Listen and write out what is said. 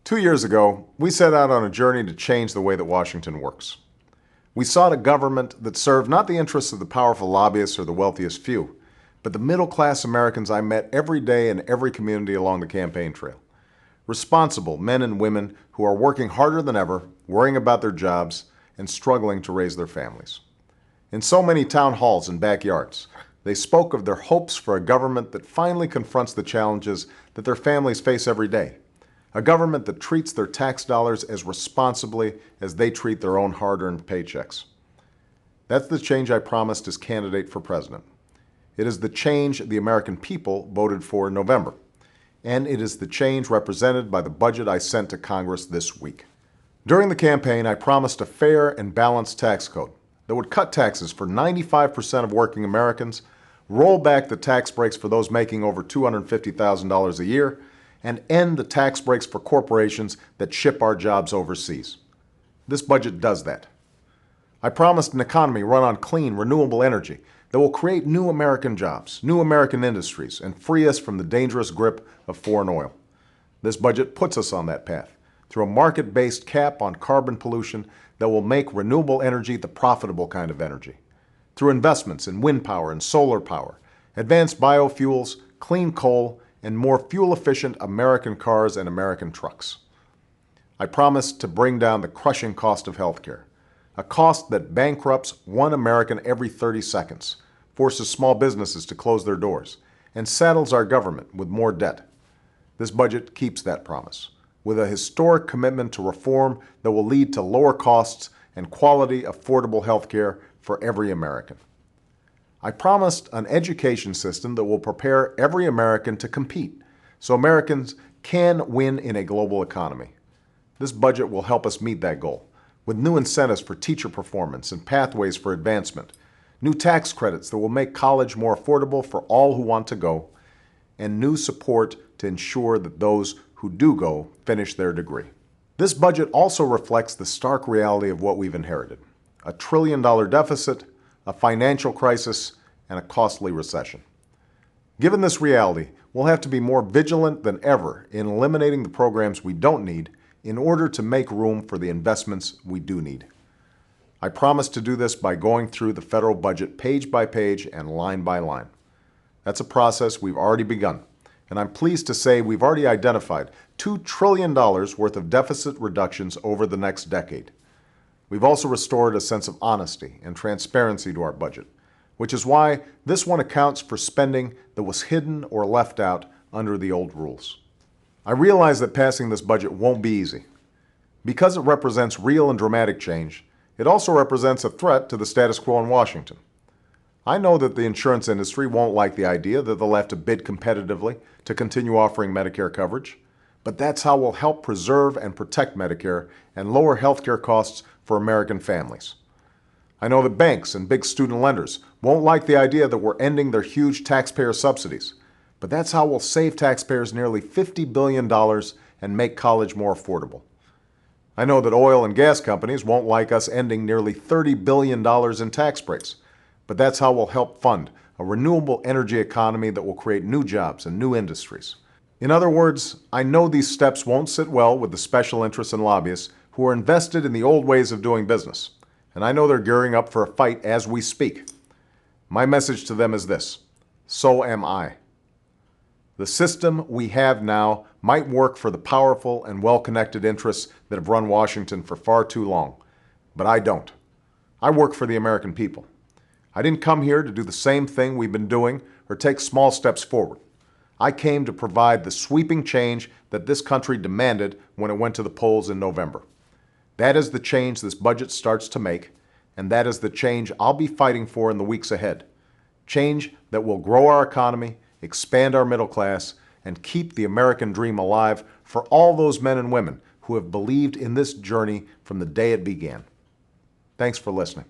2 years ago, we set out on a journey to change the way that Washington works. We sought a government that served not the interests of the powerful lobbyists or the wealthiest few, but the middle-class Americans I met every day in every community along the campaign trail. Responsible men and women who are working harder than ever, worrying about their jobs, and struggling to raise their families. In so many town halls and backyards, they spoke of their hopes for a government that finally confronts the challenges that their families face every day. A government that treats their tax dollars as responsibly as they treat their own hard-earned paychecks. That's the change I promised as candidate for president. It is the change the American people voted for in November. And it is the change represented by the budget I sent to Congress this week. During the campaign, I promised a fair and balanced tax code that would cut taxes for 95% of working Americans, roll back the tax breaks for those making over $250,000 a year, and end the tax breaks for corporations that ship our jobs overseas. This budget does that. I promised an economy run on clean, renewable energy that will create new American jobs, new American industries, and free us from the dangerous grip of foreign oil. This budget puts us on that path through a market-based cap on carbon pollution that will make renewable energy the profitable kind of energy, through investments in wind power and solar power, advanced biofuels, clean coal, and more fuel-efficient American cars and American trucks. I promised to bring down the crushing cost of healthcare, a cost that bankrupts one American every 30 seconds, forces small businesses to close their doors, and saddles our government with more debt. This budget keeps that promise, with a historic commitment to reform that will lead to lower costs and quality, affordable healthcare for every American. I promised an education system that will prepare every American to compete, so Americans can win in a global economy. This budget will help us meet that goal, with new incentives for teacher performance and pathways for advancement, new tax credits that will make college more affordable for all who want to go, and new support to ensure that those who do go finish their degree. This budget also reflects the stark reality of what we've inherited: a $1 trillion deficit, a financial crisis, and a costly recession. Given this reality, we'll have to be more vigilant than ever in eliminating the programs we don't need in order to make room for the investments we do need. I promise to do this by going through the federal budget page by page and line by line. That's a process we've already begun, and I'm pleased to say we've already identified $2 trillion worth of deficit reductions over the next decade. We've also restored a sense of honesty and transparency to our budget, which is why this one accounts for spending that was hidden or left out under the old rules. I realize that passing this budget won't be easy. Because it represents real and dramatic change, it also represents a threat to the status quo in Washington. I know that the insurance industry won't like the idea that they'll have to bid competitively to continue offering Medicare coverage, but that's how we'll help preserve and protect Medicare and lower healthcare costs for American families. I know that banks and big student lenders won't like the idea that we're ending their huge taxpayer subsidies, but that's how we'll save taxpayers nearly $50 billion and make college more affordable. I know that oil and gas companies won't like us ending nearly $30 billion in tax breaks, but that's how we'll help fund a renewable energy economy that will create new jobs and new industries. In other words, I know these steps won't sit well with the special interests and lobbyists who are invested in the old ways of doing business, and I know they're gearing up for a fight as we speak. My message to them is this: so am I. The system we have now might work for the powerful and well-connected interests that have run Washington for far too long, but I don't. I work for the American people. I didn't come here to do the same thing we've been doing or take small steps forward. I came to provide the sweeping change that this country demanded when it went to the polls in November. That is the change this budget starts to make, and that is the change I'll be fighting for in the weeks ahead. Change that will grow our economy, expand our middle class, and keep the American dream alive for all those men and women who have believed in this journey from the day it began. Thanks for listening.